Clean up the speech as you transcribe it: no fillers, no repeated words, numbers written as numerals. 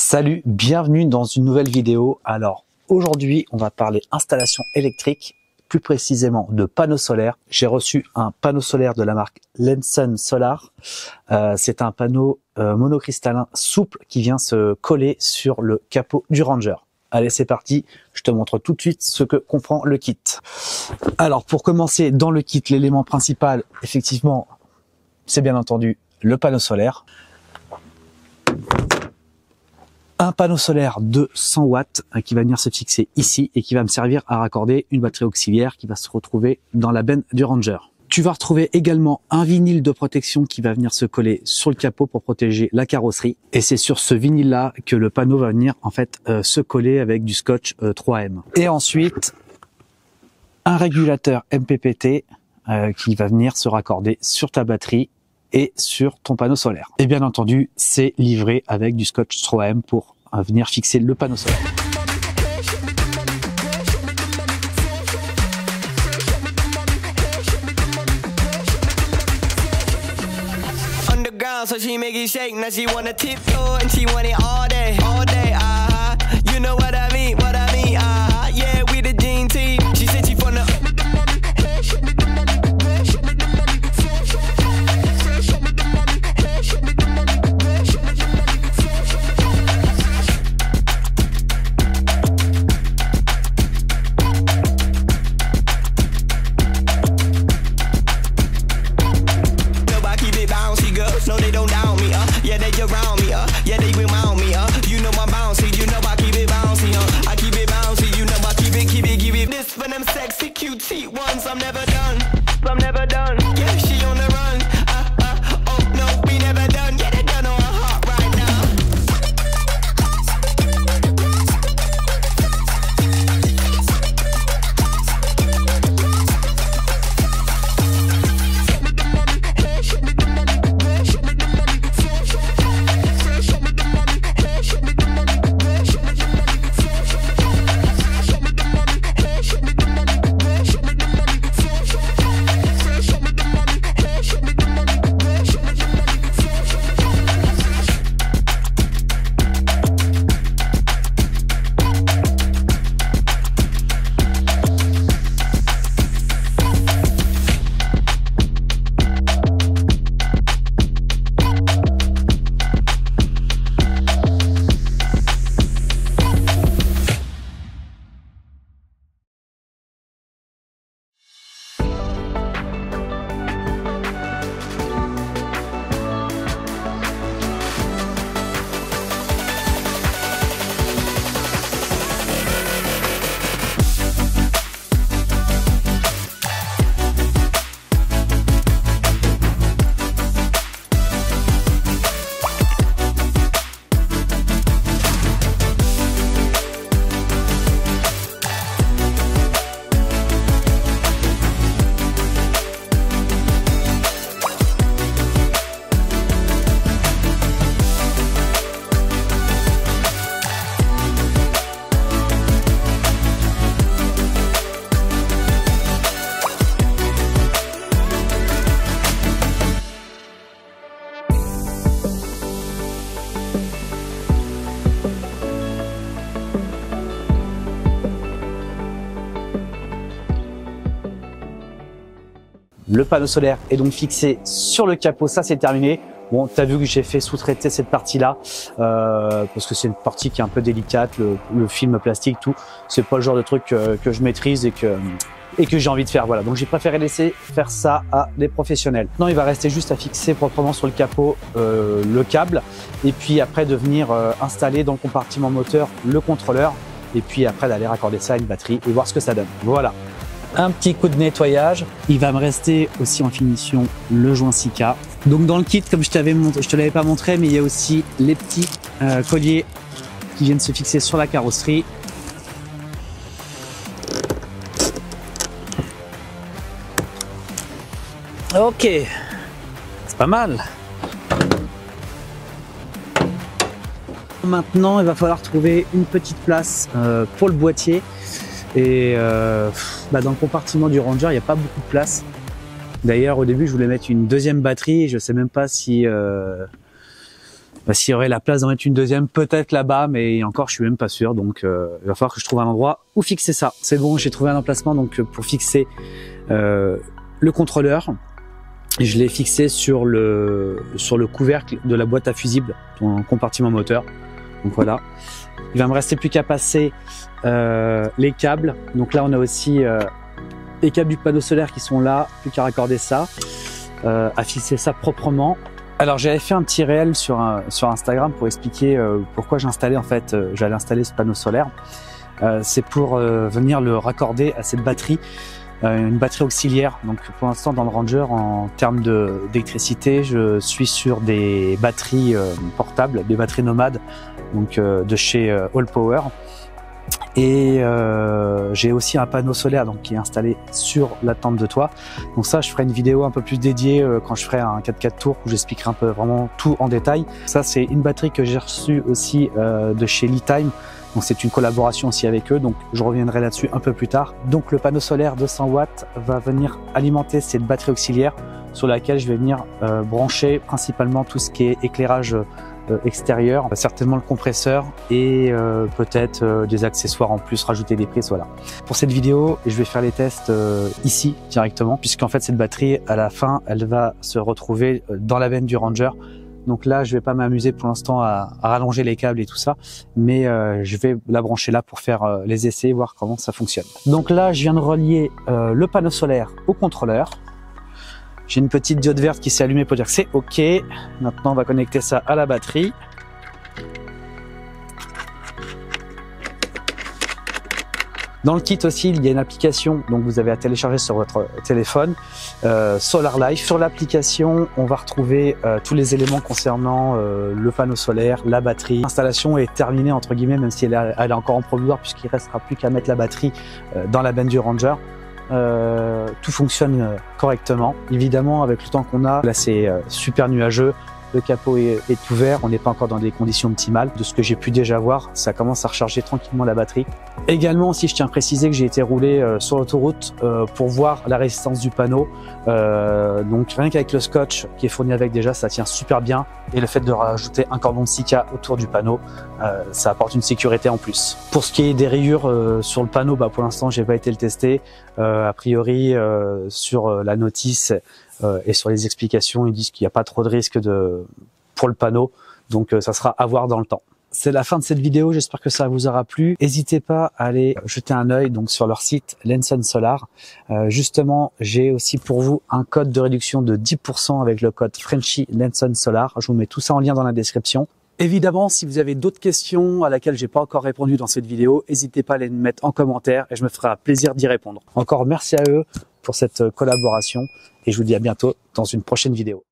Salut, bienvenue dans une nouvelle vidéo. Alors aujourd'hui on va parler installation électrique, plus précisément de panneaux solaires. J'ai reçu un panneau solaire de la marque Lensun Solar. C'est un panneau monocristallin souple qui vient se coller sur le capot du Ranger. Allez, c'est parti, je te montre tout de suite ce que comprend le kit. Alors pour commencer, dans le kit, l'élément principal, effectivement, c'est bien entendu le panneau solaire. Un panneau solaire de 100 watts qui va venir se fixer ici et qui va me servir à raccorder une batterie auxiliaire qui va se retrouver dans la benne du Ranger. Tu vas retrouver également un vinyle de protection qui va venir se coller sur le capot pour protéger la carrosserie. Et c'est sur ce vinyle là que le panneau va venir en fait se coller avec du scotch 3M. Et ensuite, un régulateur MPPT qui va venir se raccorder sur ta batterie et sur ton panneau solaire. Et bien entendu, c'est livré avec du scotch 3M pour venir fixer le panneau solaire. So she make it shake, now she wanna tiptoe and she want it all day, you know what I mean, yeah, we the dream team. She said she from the no, they don't down me, yeah, they around me, yeah, they remind me, you know I'm bouncy, you know I keep it bouncy, I keep it bouncy, you know I keep it, this for them sexy, cute ones, I'm never done, yeah, she on the run, oh no, we never done, yeah, they done on her heart right now. Le panneau solaire est donc fixé sur le capot, ça c'est terminé. Bon, tu as vu que j'ai fait sous-traiter cette partie-là parce que c'est une partie qui est un peu délicate, le film plastique, tout. C'est pas le genre de truc que je maîtrise et que j'ai envie de faire. Voilà, donc j'ai préféré laisser faire ça à des professionnels. Non, il va rester juste à fixer proprement sur le capot le câble et puis après de venir installer dans le compartiment moteur le contrôleur et puis après d'aller raccorder ça à une batterie et voir ce que ça donne. Voilà. Un petit coup de nettoyage. Il va me rester aussi en finition le joint Sika. Donc dans le kit, comme je te l'avais pas montré, mais il y a aussi les petits colliers qui viennent se fixer sur la carrosserie. Ok, c'est pas mal. Maintenant, il va falloir trouver une petite place pour le boîtier. Et dans le compartiment du Ranger, il n'y a pas beaucoup de place. D'ailleurs, au début, je voulais mettre une deuxième batterie. Je ne sais même pas si S'il y aurait la place d'en mettre une deuxième, peut-être là-bas, mais encore je suis même pas sûr, donc il va falloir que je trouve un endroit où fixer ça. C'est bon, j'ai trouvé un emplacement donc pour fixer le contrôleur. Je l'ai fixé sur le couvercle de la boîte à fusibles, dans le compartiment moteur. Donc voilà. Il va me rester plus qu'à passer les câbles. Donc là on a aussi les câbles du panneau solaire qui sont là, plus qu'à raccorder ça, à fixer ça proprement. Alors j'avais fait un petit réel sur Instagram pour expliquer pourquoi j'allais installer ce panneau solaire. C'est pour venir le raccorder à cette batterie, une batterie auxiliaire. Donc pour l'instant dans le Ranger, en termes d'électricité, je suis sur des batteries portables, des batteries nomades, donc de chez All Power. Et j'ai aussi un panneau solaire donc qui est installé sur la tente de toit. Donc ça, je ferai une vidéo un peu plus dédiée quand je ferai un 4x4 tour où j'expliquerai un peu vraiment tout en détail. Ça, c'est une batterie que j'ai reçue aussi de chez LeeTime. Donc c'est une collaboration aussi avec eux. Donc je reviendrai là-dessus un peu plus tard. Donc le panneau solaire de 100 watts va venir alimenter cette batterie auxiliaire sur laquelle je vais venir brancher principalement tout ce qui est éclairage extérieur, certainement le compresseur et peut-être des accessoires en plus, rajouter des prises, voilà. Pour cette vidéo, je vais faire les tests ici directement, puisqu'en fait cette batterie, à la fin, elle va se retrouver dans la benne du Ranger. Donc là, je vais pas m'amuser pour l'instant à rallonger les câbles et tout ça, mais je vais la brancher là pour faire les essais, voir comment ça fonctionne. Donc là, je viens de relier le panneau solaire au contrôleur. J'ai une petite diode verte qui s'est allumée pour dire que c'est OK. Maintenant, on va connecter ça à la batterie. Dans le kit aussi, il y a une application, donc vous avez à télécharger sur votre téléphone, Solar Life. Sur l'application, on va retrouver tous les éléments concernant le panneau solaire, la batterie. L'installation est terminée entre guillemets, même si elle est encore en provisoire, puisqu'il restera plus qu'à mettre la batterie dans la benne du Ranger. Tout fonctionne correctement. Évidemment, avec le temps qu'on a, là c'est super nuageux. Le capot est ouvert, on n'est pas encore dans des conditions optimales. De ce que j'ai pu déjà voir, ça commence à recharger tranquillement la batterie. Également aussi, je tiens à préciser que j'ai été roulé sur l'autoroute pour voir la résistance du panneau. Donc rien qu'avec le scotch qui est fourni avec déjà, ça tient super bien. Et le fait de rajouter un cordon de Sika autour du panneau, ça apporte une sécurité en plus. Pour ce qui est des rayures sur le panneau, pour l'instant, j'ai pas été le tester. A priori, sur la notice et sur les explications, ils disent qu'il n'y a pas trop de risque pour le panneau. Donc ça sera à voir dans le temps. C'est la fin de cette vidéo, j'espère que ça vous aura plu. N'hésitez pas à aller jeter un œil donc sur leur site Lenson Solar. Justement, j'ai aussi pour vous un code de réduction de 10% avec le code Frenchy Lenson Solar. Je vous mets tout ça en lien dans la description. Évidemment, si vous avez d'autres questions à laquelle j'ai pas encore répondu dans cette vidéo, n'hésitez pas à les mettre en commentaire et je me ferai plaisir d'y répondre. Encore merci à eux pour cette collaboration et je vous dis à bientôt dans une prochaine vidéo.